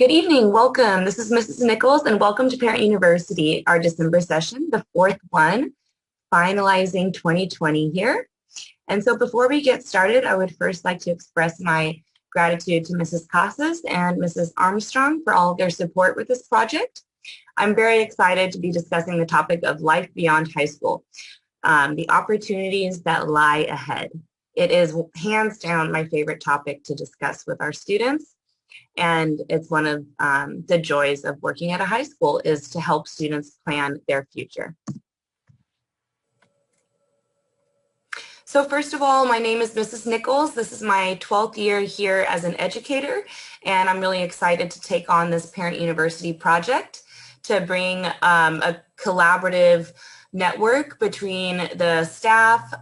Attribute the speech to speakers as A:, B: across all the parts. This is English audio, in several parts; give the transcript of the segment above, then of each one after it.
A: Good evening, welcome. This is Mrs. Nichols and welcome to Parent University, our December session, the fourth one, finalizing 2020 here. And so before we get started, I would first like to express my gratitude to Mrs. Casas and Mrs. Armstrong for all of their support with this project. I'm very excited to be discussing the topic of life beyond high school, the opportunities that lie ahead. It is hands down my favorite topic to discuss with our students. And it's one of the joys of working at a high school is to help students plan their future. So first of all, my name is Mrs. Nichols. This is my 12th year here as an educator, and I'm really excited to take on this Parent University project to bring a collaborative network between the staff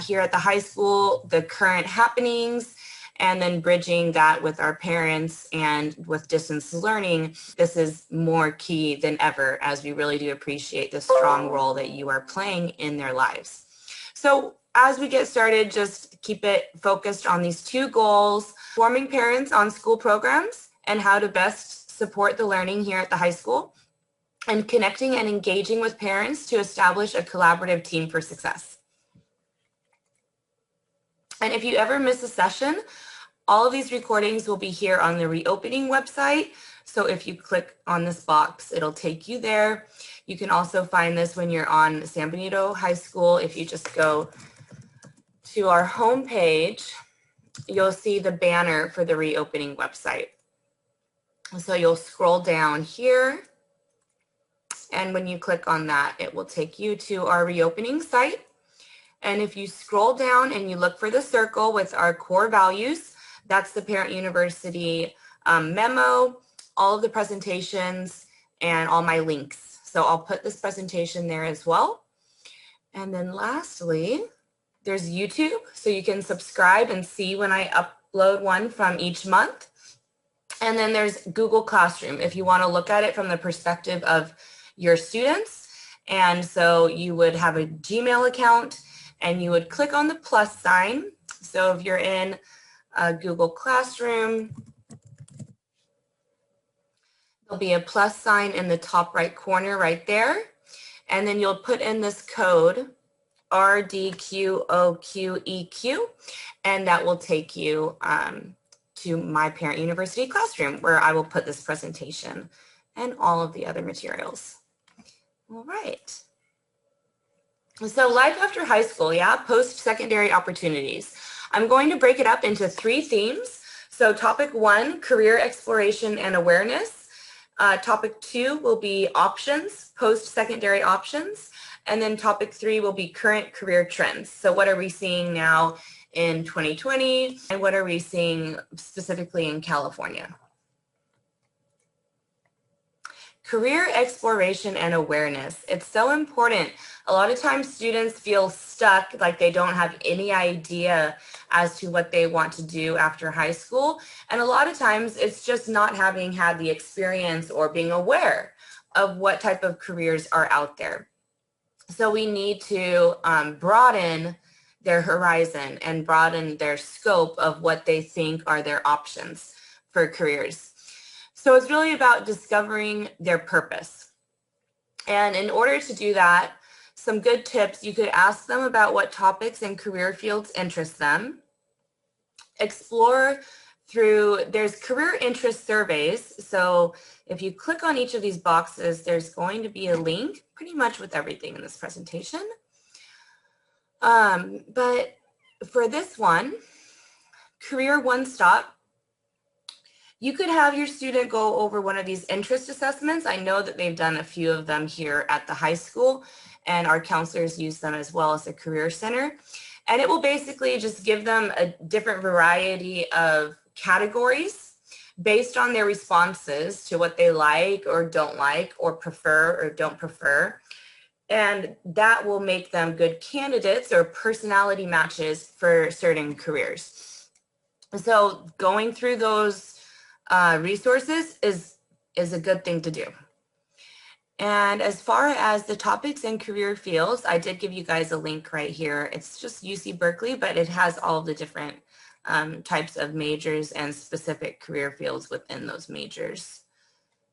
A: here at the high school, the current happenings, and then bridging that with our parents and with distance learning. This is more key than ever as we really do appreciate the strong role that you are playing in their lives. So as we get started, just keep it focused on these two goals: forming parents on school programs and how to best support the learning here at the high school, and connecting and engaging with parents to establish a collaborative team for success. And if you ever miss a session, all of these recordings will be here on the reopening website. So if you click on this box, it'll take you there. You can also find this when you're on San Benito High School. If you just go to our homepage, you'll see the banner for the reopening website. So you'll scroll down here, and when you click on that, it will take you to our reopening site. And if you scroll down and you look for the circle with our core values, that's the Parent University memo, all of the presentations, and all my links. So I'll put this presentation there as well. And then lastly, there's YouTube, so you can subscribe and see when I upload one from each month. And then there's Google Classroom, if you want to look at it from the perspective of your students. And so you would have a Gmail account and you would click on the plus sign. So if you're in Google Classroom, there'll be a plus sign in the top right corner right there. And then you'll put in this code RDQOQEQ, and that will take you to my Parent University classroom where I will put this presentation and all of the other materials. All right. So life after high school, post-secondary opportunities. I'm going to break it up into 3 themes. So topic 1, career exploration and awareness. Topic 2 will be options, post-secondary options. And then topic 3 will be current career trends. So what are we seeing now in 2020 and what are we seeing specifically in California? Career exploration and awareness. It's so important. A lot of times students feel stuck, like they don't have any idea as to what they want to do after high school. And a lot of times it's just not having had the experience or being aware of what type of careers are out there. So we need to broaden their horizon and broaden their scope of what they think are their options for careers. So it's really about discovering their purpose. And in order to do that, some good tips, you could ask them about what topics and career fields interest them. Explore through, there's career interest surveys. So if you click on each of these boxes, there's going to be a link pretty much with everything in this presentation. But for this one, Career One Stop, you could have your student go over one of these interest assessments. I know that they've done a few of them here at the high school, and our counselors use them as well as the Career Center. And it will basically just give them a different variety of categories based on their responses to what they like or don't like or prefer or don't prefer. And that will make them good candidates or personality matches for certain careers. So going through those resources is a good thing to do. And as far as the topics and career fields, I did give you guys a link right here. It's just UC Berkeley, but it has all of the different types of majors and specific career fields within those majors.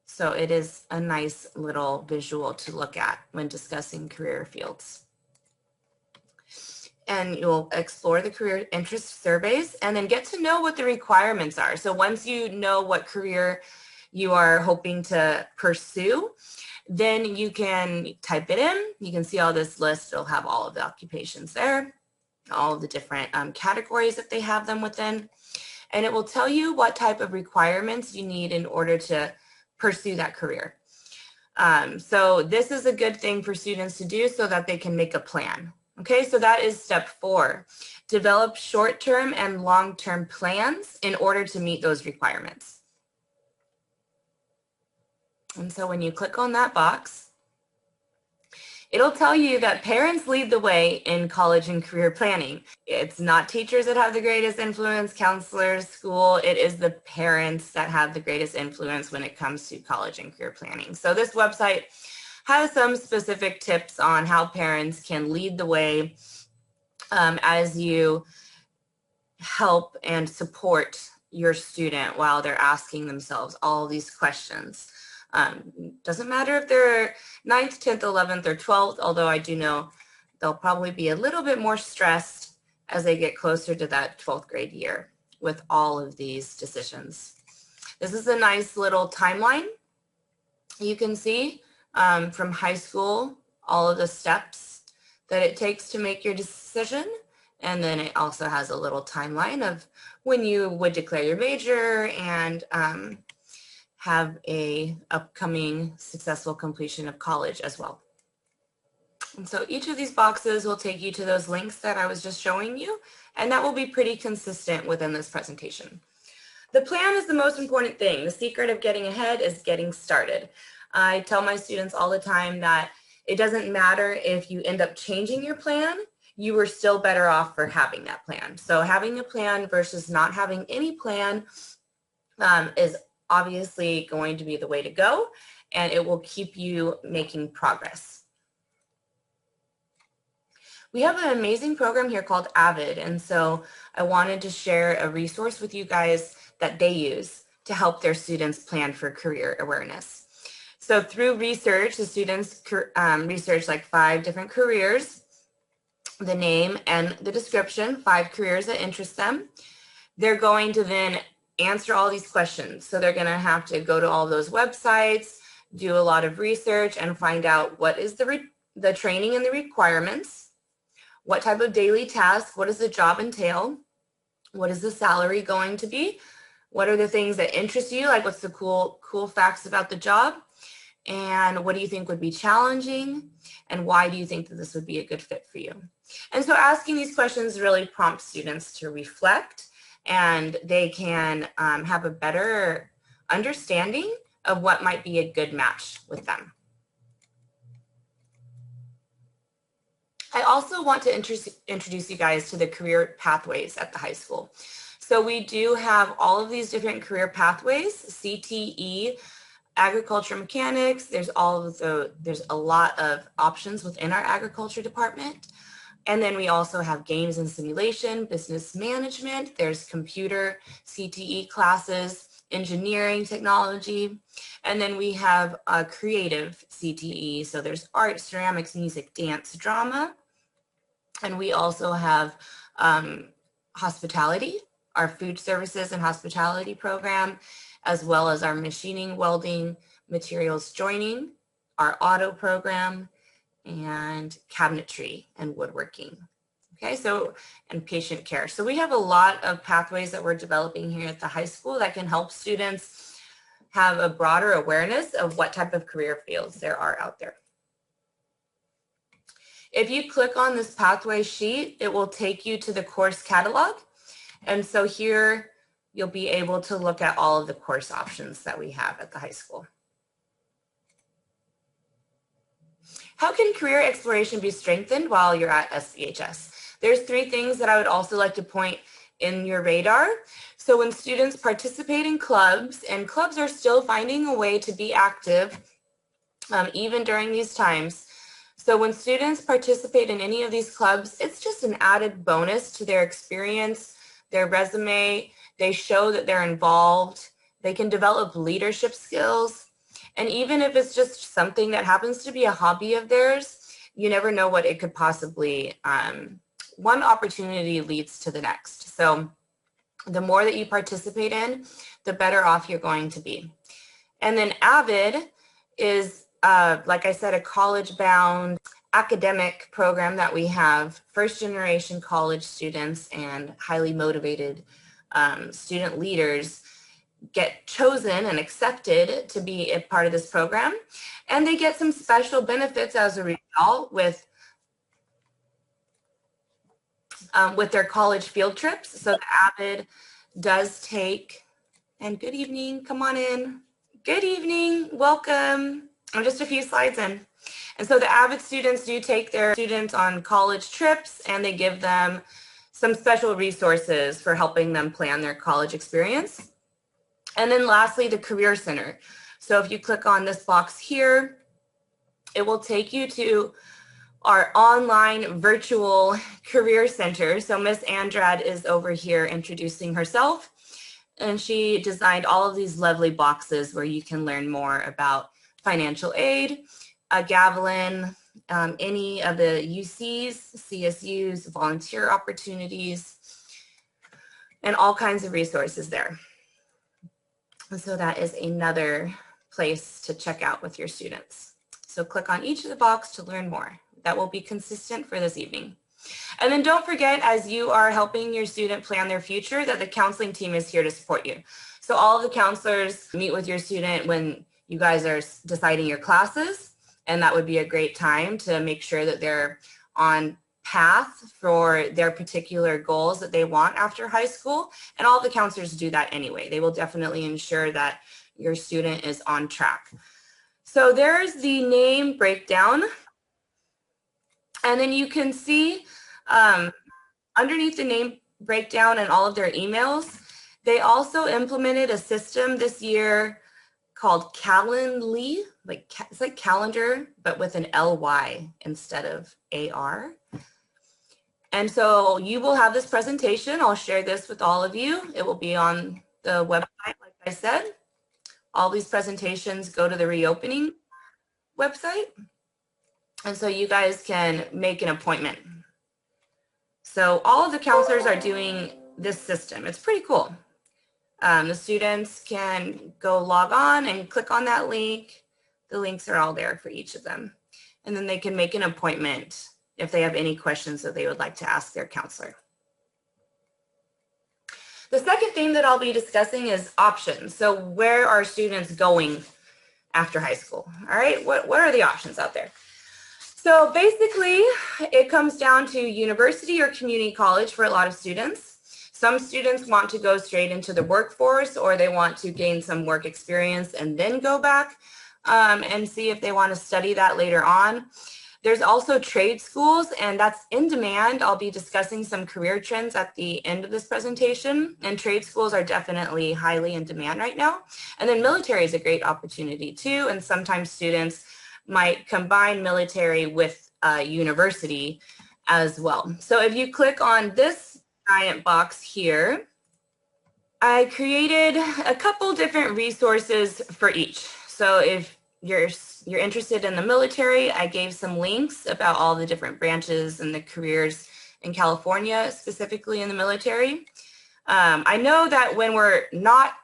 A: So it is a nice little visual to look at when discussing career fields. And you'll explore the career interest surveys and then get to know what the requirements are. So once you know what career you are hoping to pursue, then you can type it in. You can see all this list. It'll have all of the occupations there, all of the different categories that they have them within. And it will tell you what type of requirements you need in order to pursue that career. So this is a good thing for students to do so that they can make a plan. Okay, so that is step 4. Develop short-term and long-term plans in order to meet those requirements. And so when you click on that box, it'll tell you that parents lead the way in college and career planning. It's not teachers that have the greatest influence, counselors, school. It is the parents that have the greatest influence when it comes to college and career planning. So this website has some specific tips on how parents can lead the way as you help and support your student while they're asking themselves all these questions. Doesn't matter if they're 9th, 10th, 11th, or 12th, although I do know they'll probably be a little bit more stressed as they get closer to that 12th grade year with all of these decisions. This is a nice little timeline you can see. From high school, all of the steps that it takes to make your decision. And then it also has a little timeline of when you would declare your major and have a upcoming successful completion of college as well. And so each of these boxes will take you to those links that I was just showing you, and that will be pretty consistent within this presentation. The plan is the most important thing. The secret of getting ahead is getting started. I tell my students all the time that it doesn't matter if you end up changing your plan, you were still better off for having that plan. So having a plan versus not having any plan is obviously going to be the way to go, and it will keep you making progress. We have an amazing program here called AVID, and so I wanted to share a resource with you guys that they use to help their students plan for career awareness. So through research, the students research like 5 different careers, the name and the description, 5 careers that interest them. They're going to then answer all these questions. So they're going to have to go to all those websites, do a lot of research, and find out what is the training and the requirements, what type of daily task, what does the job entail, what is the salary going to be, what are the things that interest you, like what's the cool facts about the job, and what do you think would be challenging, and why do you think that this would be a good fit for you? And so asking these questions really prompts students to reflect, and they can have a better understanding of what might be a good match with them. I also want to introduce you guys to the career pathways at the high school. So we do have all of these different career pathways, CTE, agriculture mechanics, there's a lot of options within our agriculture department. And then we also have games and simulation, business management, there's computer CTE classes, engineering, technology, and then we have a creative CTE. So there's art, ceramics, music, dance, drama, and we also have hospitality, our food services and hospitality program, as well as our machining, welding, materials joining, our auto program, and cabinetry and woodworking. Okay, so, and patient care. So we have a lot of pathways that we're developing here at the high school that can help students have a broader awareness of what type of career fields there are out there. If you click on this pathway sheet, it will take you to the course catalog. And so here you'll be able to look at all of the course options that we have at the high school. How can career exploration be strengthened while you're at SBHS? There's 3 things that I would also like to point in your radar. So when students participate in clubs, and clubs are still finding a way to be active even during these times. So when students participate in any of these clubs, it's just an added bonus to their experience. their resume, they show that they're involved, they can develop leadership skills, and even if it's just something that happens to be a hobby of theirs, you never know what it could possibly, one opportunity leads to the next. So the more that you participate in, the better off you're going to be. And then AVID is, like I said, a college-bound academic program that we have. First-generation college students and highly motivated student leaders get chosen and accepted to be a part of this program. And they get some special benefits as a result with their college field trips. So the AVID does take, and good evening, come on in. Good evening, welcome. I'm just a few slides in. And so the AVID students do take their students on college trips, and they give them some special resources for helping them plan their college experience. And then lastly, the Career Center. So if you click on this box here, it will take you to our online virtual Career Center. So Miss Andrade is over here introducing herself, and she designed all of these lovely boxes where you can learn more about financial aid, Gavilan, any of the UCs, CSUs, volunteer opportunities, and all kinds of resources there. And so that is another place to check out with your students. So click on each of the boxes to learn more. That will be consistent for this evening. And then don't forget, as you are helping your student plan their future, that the counseling team is here to support you. So all of the counselors meet with your student when you guys are deciding your classes, and that would be a great time to make sure that they're on path for their particular goals that they want after high school. And all the counselors do that anyway. They will definitely ensure that your student is on track. So there's the name breakdown. And then you can see underneath the name breakdown and all of their emails, they also implemented a system this year called Calendly. It's like calendar, but with an LY instead of AR. And so you will have this presentation. I'll share this with all of you. It will be on the website, like I said. All these presentations go to the reopening website. And so you guys can make an appointment. So all of the counselors are doing this system. It's pretty cool. The students can go log on and click on that link. The links are all there for each of them. And then they can make an appointment if they have any questions that they would like to ask their counselor. The second thing that I'll be discussing is options. So where are students going after high school? All right, what are the options out there? So basically, it comes down to university or community college for a lot of students. Some students want to go straight into the workforce, or they want to gain some work experience and then go back and see if they want to study that later on. There's also trade schools, and that's in demand. I'll be discussing some career trends at the end of this presentation, and trade schools are definitely highly in demand right now. And then military is a great opportunity too, and sometimes students might combine military with university as well. So if you click on this giant box here, I created a couple different resources for each. So if you're interested in the military, I gave some links about all the different branches and the careers in California, specifically in the military. I know that when we're not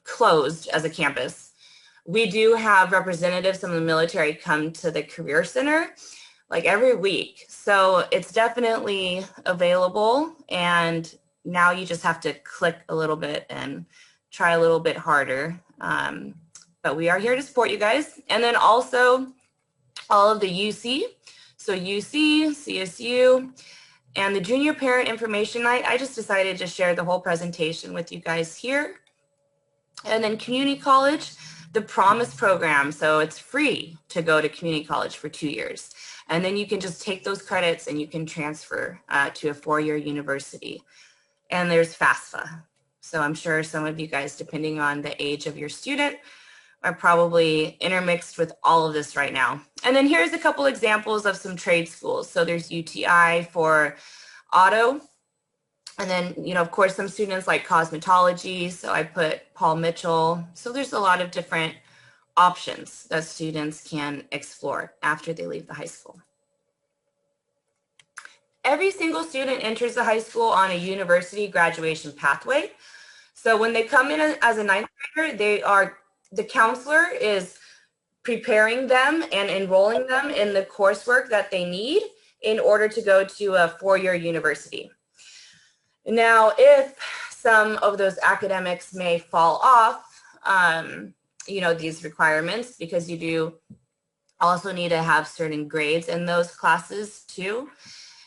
A: closed as a campus, we do have representatives from the military come to the Career Center like every week. So it's definitely available, and now you just have to click a little bit and try a little bit harder. But we are here to support you guys. And then also all of the UC, so UC, CSU, and the Junior Parent Information Night. I just decided to share the whole presentation with you guys here. And then community college, the Promise program. So it's free to go to community college for 2 years. And then you can just take those credits and you can transfer to a 4-year university. And there's FAFSA. So I'm sure some of you guys, depending on the age of your student, are probably intermixed with all of this right now. And then here's a couple examples of some trade schools. So there's UTI for auto, And then, of course, some students like cosmetology, so I put Paul Mitchell. So there's a lot of different options that students can explore after they leave the high school. Every single student enters the high school on a university graduation pathway. So when they come in as a ninth grader, the counselor is preparing them and enrolling them in the coursework that they need in order to go to a four-year university. Now, if some of those academics may fall off, these requirements, because you do also need to have certain grades in those classes too,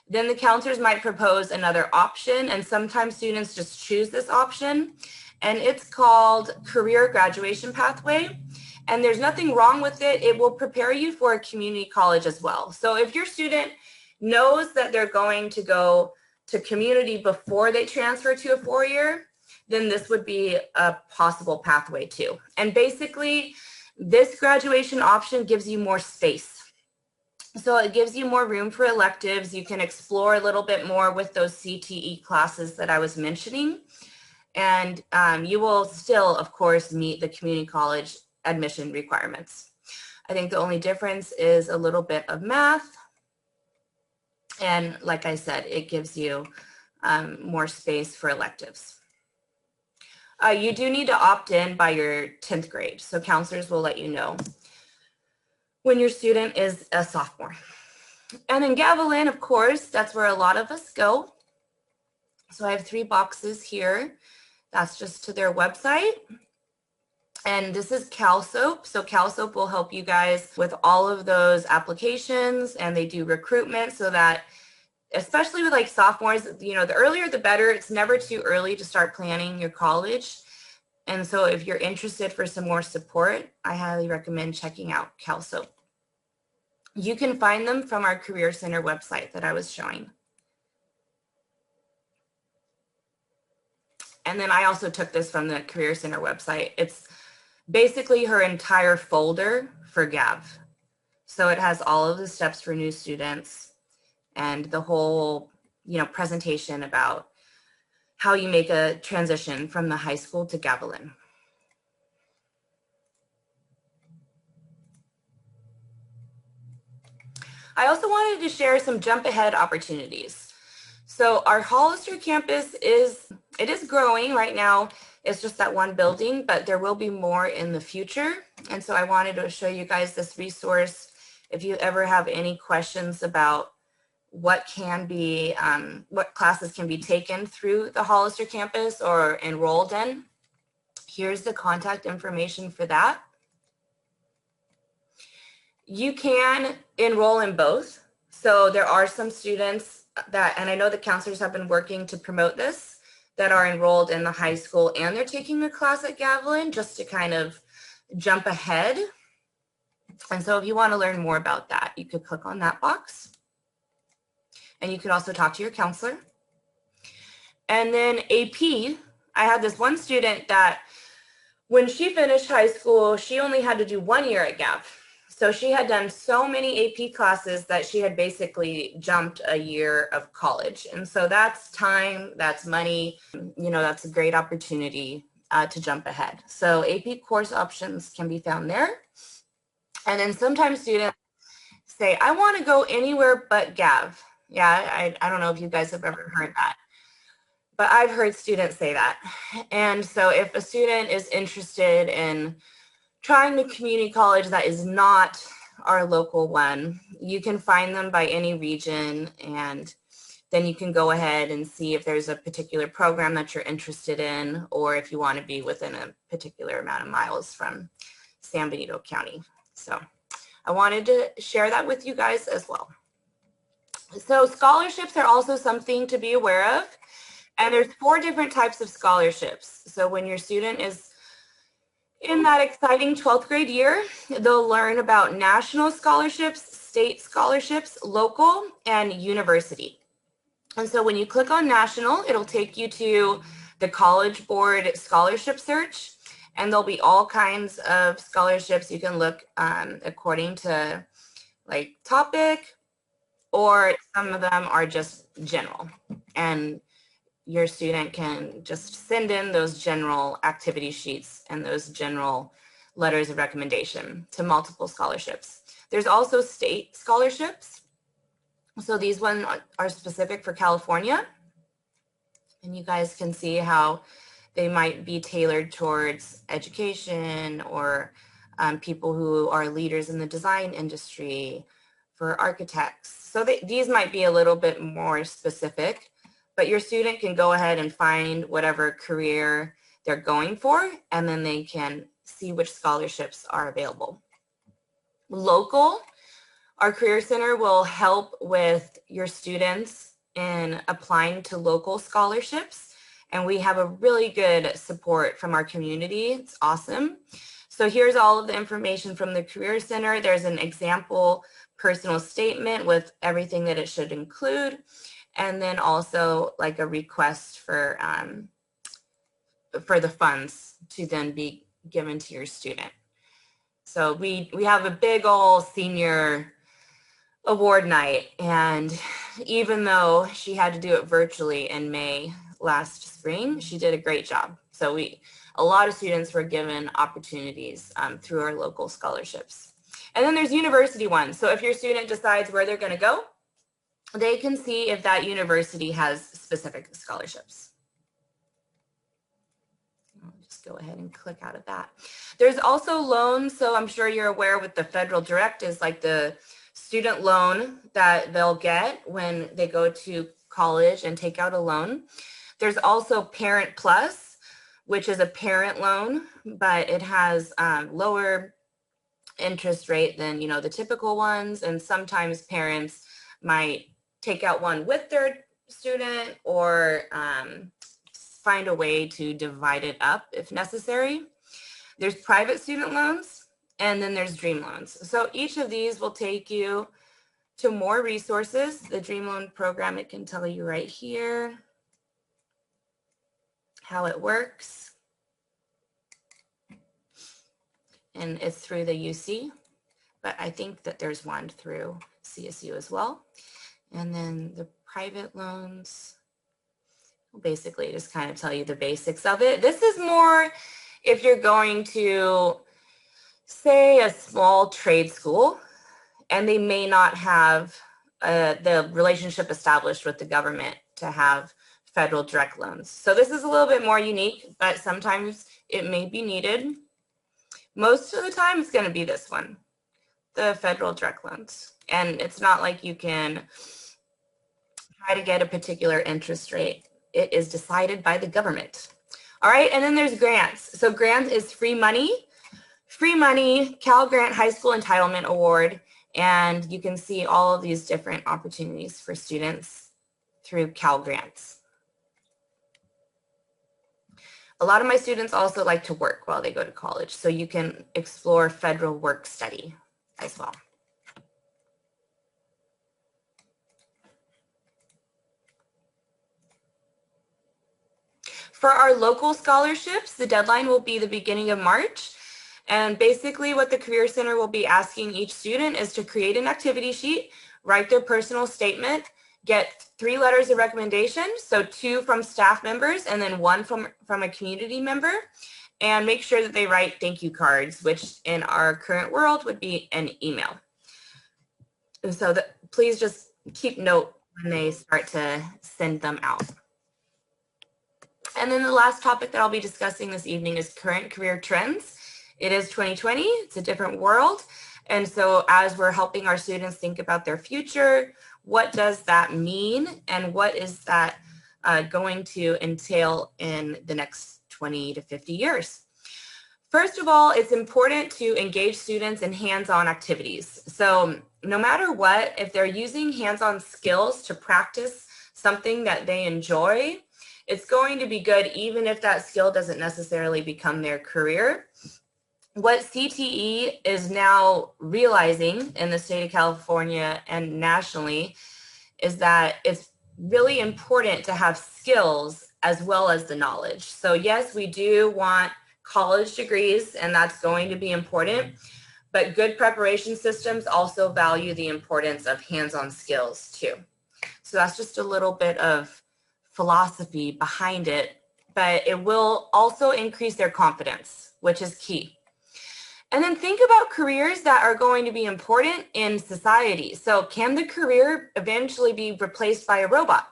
A: then the counselors might propose another option, and sometimes students just choose this option, and it's called Career Graduation Pathway. And there's nothing wrong with it. It will prepare you for a community college as well. So if your student knows that they're going to go to community before they transfer to a four-year, then this would be a possible pathway too. And basically, this graduation option gives you more space. So it gives you more room for electives. You can explore a little bit more with those CTE classes that I was mentioning. And you will still, of course, meet the community college admission requirements. I think the only difference is a little bit of math. And like I said, it gives you more space for electives. You do need to opt in by your 10th grade. So counselors will let you know when your student is a sophomore. And then Gavilan, of course, that's where a lot of us go. So I have 3 boxes here. That's just to their website. And this is CalSoap. So CalSoap will help you guys with all of those applications, and they do recruitment so that, especially with like sophomores, the earlier the better. It's never too early to start planning your college. And so if you're interested for some more support, I highly recommend checking out CalSoap. You can find them from our Career Center website that I was showing. And then I also took this from the Career Center website. It's basically her entire folder for GAV. So it has all of the steps for new students and the whole, presentation about how you make a transition from the high school to Gavilan. I also wanted to share some jump ahead opportunities. So our Hollister campus is growing right now. It's just that one building, but there will be more in the future. And so I wanted to show you guys this resource. If you ever have any questions about what classes can be taken through the Hollister campus or enrolled in, here's the contact information for that. You can enroll in both. So there are some students that, and I know the counselors have been working to promote this, that are enrolled in the high school and they're taking a class at Gavilan just to kind of jump ahead. And so if you want to learn more about that, you could click on that box. And you could also talk to your counselor. And then AP, I had this one student that when she finished high school, she only had to do 1 year at GAV. So she had done so many AP classes that she had basically jumped a year of college. And so that's time, that's money, that's a great opportunity to jump ahead. So AP course options can be found there. And then sometimes students say, I want to go anywhere but GAV. Yeah, I don't know if you guys have ever heard that, but I've heard students say that. And so if a student is interested in trying the community college that is not our local one, you can find them by any region, and then you can go ahead and see if there's a particular program that you're interested in, or if you want to be within a particular amount of miles from San Benito County. So I wanted to share that with you guys as well. So scholarships are also something to be aware of, and there's 4 different types of scholarships. So when your student is in that exciting 12th grade year, they'll learn about national scholarships, state scholarships, local, and university. And so when you click on national, it'll take you to the College Board scholarship search, and there'll be all kinds of scholarships. You can look according to like topic, or some of them are just general. And your student can just send in those general activity sheets and those general letters of recommendation to multiple scholarships. There's also state scholarships. So these ones are specific for California. And you guys can see how they might be tailored towards education or people who are leaders in the design industry, for architects. So these might be a little bit more specific, but your student can go ahead and find whatever career they're going for, and then they can see which scholarships are available. Local, our Career Center will help with your students in applying to local scholarships, and we have a really good support from our community. It's awesome. So here's all of the information from the Career Center. There's an example personal statement with everything that it should include, and then also like a request for the funds to then be given to your student. So we have a big old senior award night, and even though she had to do it virtually in May last spring, she did a great job. So a lot of students were given opportunities through our local scholarships. And then there's university ones. So if your student decides where they're going to go, they can see if that university has specific scholarships. I'll just go ahead and click out of that. There's also loans. So I'm sure you're aware with the federal direct is like the student loan that they'll get when they go to college and take out a loan. There's also Parent Plus, which is a parent loan, but it has lower interest rate than, you know, the typical ones. And sometimes parents might take out one with their student or find a way to divide it up if necessary. There's private student loans, and then there's Dream Loans. So each of these will take you to more resources. The Dream Loan program, it can tell you right here how it works. And it's through the UC, but I think that there's one through CSU as well. And then the private loans will basically just kind of tell you the basics of it. This is more if you're going to, say, a small trade school, and they may not have the relationship established with the government to have federal direct loans. So this is a little bit more unique, but sometimes it may be needed. Most of the time, it's going to be this one, the federal direct loans. And it's not like you can try to get a particular interest rate. It is decided by the government. All right, and then there's grants. So grants is free money, Cal Grant High School Entitlement Award, and you can see all of these different opportunities for students through Cal Grants. A lot of my students also like to work while they go to college, so you can explore federal work study as well. For our local scholarships, the deadline will be the beginning of March. And basically what the Career Center will be asking each student is to create an activity sheet, write their personal statement, get 3 letters of recommendation, so 2 from staff members and then 1 from a community member, and make sure that they write thank you cards, which in our current world would be an email. And so please just keep note when they start to send them out. And then the last topic that I'll be discussing this evening is current career trends. It is 2020, it's a different world. And so as we're helping our students think about their future, what does that mean? And what is that going to entail in the next 20 to 50 years? First of all, it's important to engage students in hands-on activities. So no matter what, if they're using hands-on skills to practice something that they enjoy, it's going to be good even if that skill doesn't necessarily become their career. What CTE is now realizing in the state of California and nationally is that it's really important to have skills as well as the knowledge. So yes, we do want college degrees, and that's going to be important, but good preparation systems also value the importance of hands-on skills too. So that's just a little bit of philosophy behind it, but it will also increase their confidence, which is key. And then think about careers that are going to be important in society. So can the career eventually be replaced by a robot?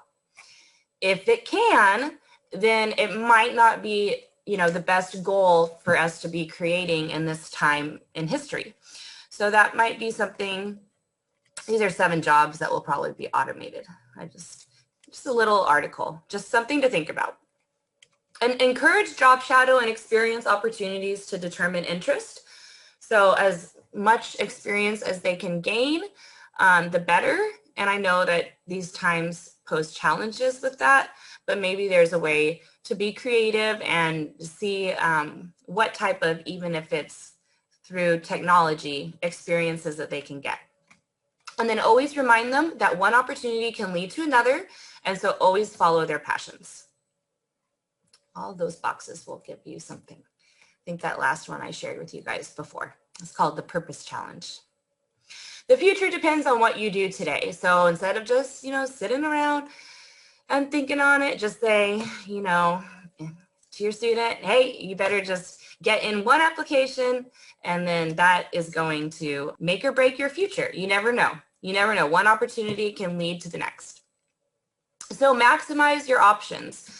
A: If it can, then it might not be, the best goal for us to be creating in this time in history. So that might be something. These are 7 jobs that will probably be automated. Just a little article, just something to think about. And encourage job shadow and experience opportunities to determine interest. So as much experience as they can gain, the better. And I know that these times pose challenges with that, but maybe there's a way to be creative and see what type of, even if it's through technology, experiences that they can get. And then always remind them that one opportunity can lead to another, and so always follow their passions. All of those boxes will give you something. I think that last one I shared with you guys before. It's called the Purpose Challenge. The future depends on what you do today. So instead of just, sitting around and thinking on it, just say, to your student, hey, you better just get in one application, and then that is going to make or break your future. You never know. You never know. One opportunity can lead to the next. So maximize your options.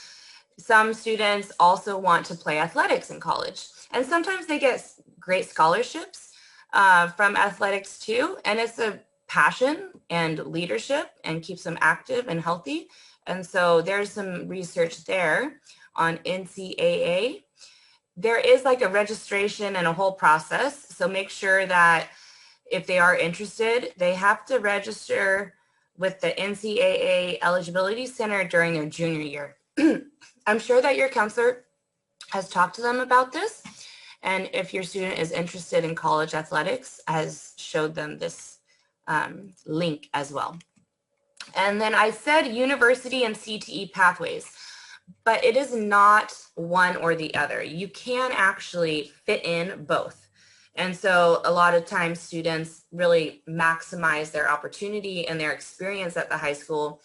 A: Some students also want to play athletics in college, and sometimes they get great scholarships from athletics too, and it's a passion and leadership and keeps them active and healthy. And so there's some research there on NCAA. There is like a registration and a whole process, so make sure that if they are interested, they have to register with the NCAA Eligibility Center during their junior year. I'm sure that your counselor has talked to them about this, and if your student is interested in college athletics, has showed them this link as well. And then I said university and CTE pathways, but it is not one or the other. You can actually fit in both. And so a lot of times students really maximize their opportunity and their experience at the high school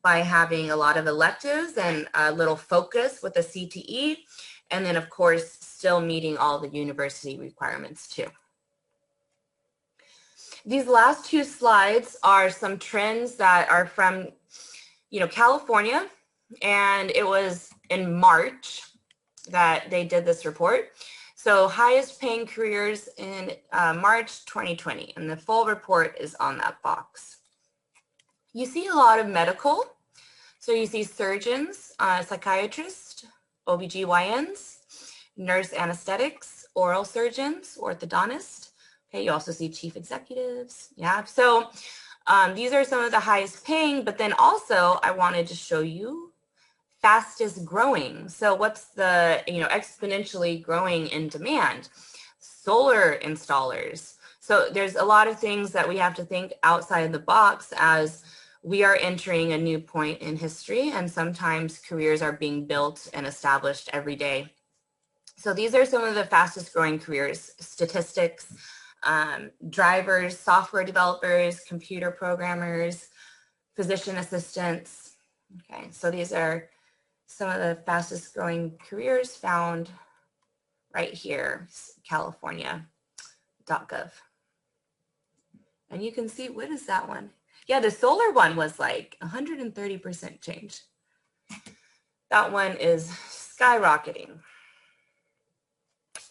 A: by having a lot of electives and a little focus with the CTE, and then of course still meeting all the university requirements too. These last 2 slides are some trends that are from, California, and it was in March that they did this report. So highest paying careers in March 2020, and the full report is on that box. You see a lot of medical. So you see surgeons, psychiatrists, OBGYNs, nurse anesthetics, oral surgeons, orthodontists. Okay, you also see chief executives. Yeah, so these are some of the highest paying, but then also I wanted to show you fastest growing. So what's the, exponentially growing in demand? Solar installers. So there's a lot of things that we have to think outside the box as we are entering a new point in history, and sometimes careers are being built and established every day. So these are some of the fastest growing careers: statistics, drivers, software developers, computer programmers, physician assistants. Okay, so these are some of the fastest growing careers found right here, California.gov. And you can see, what is that one? Yeah, the solar one was like 130% change. That one is skyrocketing.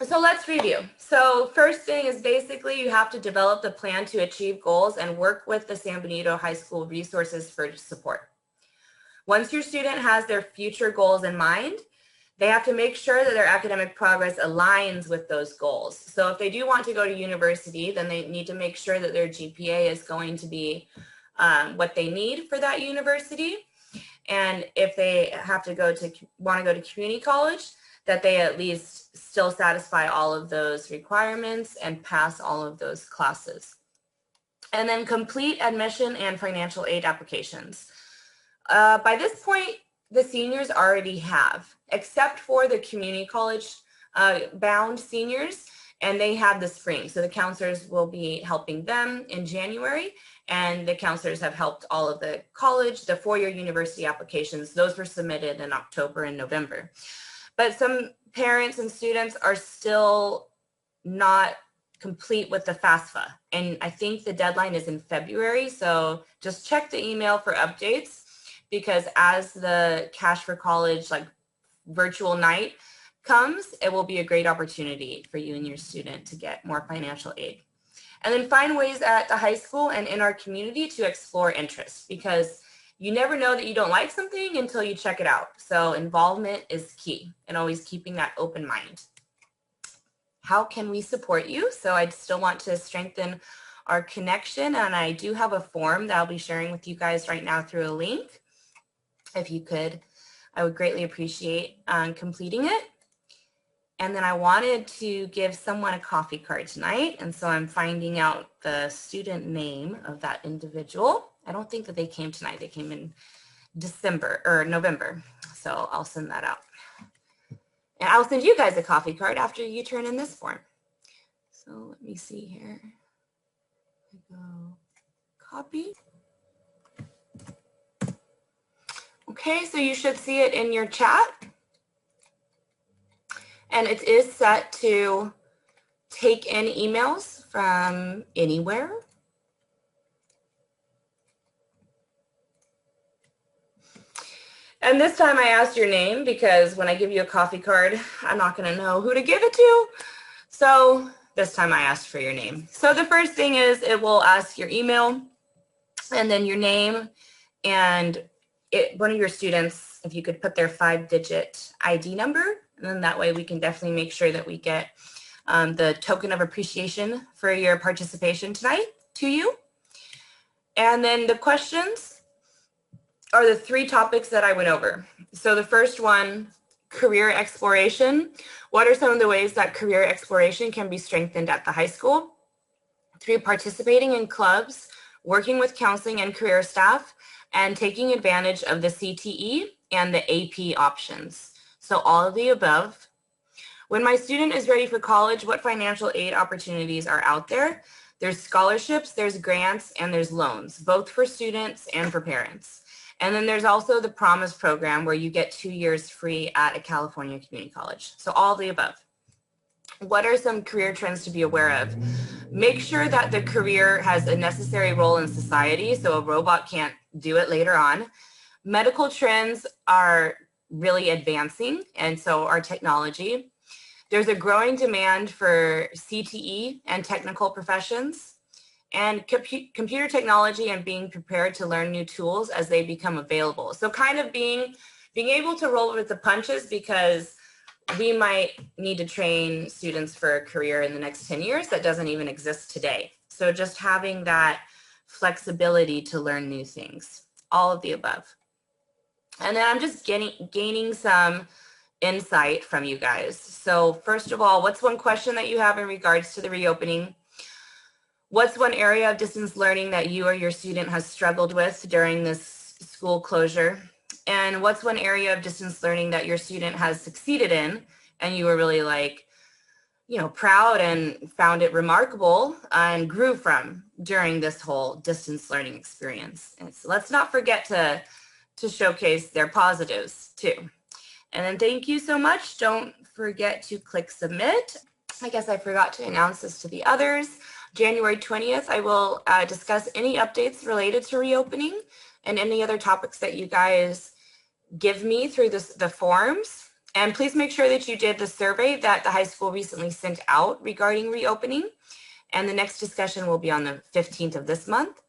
A: So let's review. So first thing is basically you have to develop the plan to achieve goals and work with the San Benito High School resources for support. Once your student has their future goals in mind, they have to make sure that their academic progress aligns with those goals. So if they do want to go to university, then they need to make sure that their GPA is going to be what they need for that university. And if they have to want to go to community college, that they at least still satisfy all of those requirements and pass all of those classes. And then complete admission and financial aid applications. By this point, the seniors already have, except for the community college bound seniors and they have the spring. So the counselors will be helping them in January, and the counselors have helped all of the college, the four-year university applications. Those were submitted in October and November. But some parents and students are still not complete with the FAFSA. And I think the deadline is in February. So just check the email for updates, because as the Cash for College like virtual night comes, it will be a great opportunity for you and your student to get more financial aid. And then find ways at the high school and in our community to explore interests, because you never know that you don't like something until you check it out. So involvement is key, and always keeping that open mind. How can we support you? So I still want to strengthen our connection, and I do have a form that I'll be sharing with you guys right now through a link. If you could, I would greatly appreciate completing it. And then I wanted to give someone a coffee card tonight, and so I'm finding out the student name of that individual. I don't think that they came tonight. They came in December or November, so I'll send that out. And I'll send you guys a coffee card after you turn in this form. So let me see here. I go copy. Okay, so you should see it in your chat. And it is set to take in emails from anywhere. And this time I asked your name, because when I give you a coffee card, I'm not going to know who to give it to. So this time I asked for your name. So the first thing is it will ask your email and then your name, and one of your students, if you could put their 5-digit ID number, and then that way we can definitely make sure that we get the token of appreciation for your participation tonight to you. And then the questions are the 3 topics that I went over. So the first one, career exploration. What are some of the ways that career exploration can be strengthened at the high school? Through participating in clubs, working with counseling and career staff, and taking advantage of the CTE and the AP options. So all of the above. When my student is ready for college, what financial aid opportunities are out there? There's scholarships, there's grants, and there's loans, both for students and for parents. And then there's also the Promise program, where you get 2 years free at a California community college. So all of the above. What are some career trends to be aware of? Make sure that the career has a necessary role in society, so a robot can't do it later on. Medical trends are really advancing, and so are technology. There's a growing demand for CTE and technical professions, and computer technology, and being prepared to learn new tools as they become available. So kind of being able to roll with the punches, because we might need to train students for a career in the next 10 years that doesn't even exist today. So just having that flexibility to learn new things, all of the above. And then I'm just gaining some insight from you guys. So first of all, what's one question that you have in regards to the reopening? What's one area of distance learning that you or your student has struggled with during this school closure? And what's one area of distance learning that your student has succeeded in, and you were really like, you know, proud and found it remarkable and grew from during this whole distance learning experience? And so let's not forget to showcase their positives too. And then thank you so much. Don't forget to click submit. I guess I forgot to announce this to the others. January 20th, I will discuss any updates related to reopening and any other topics that you guys give me through the forms. And please make sure that you did the survey that the high school recently sent out regarding reopening. And the next discussion will be on the 15th of this month.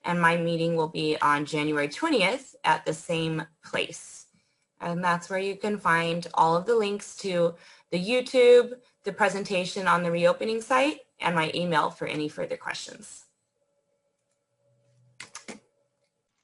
A: And my meeting will be on January 20th at the same place. And that's where you can find all of the links to the YouTube, the presentation on the reopening site, and my email for any further questions.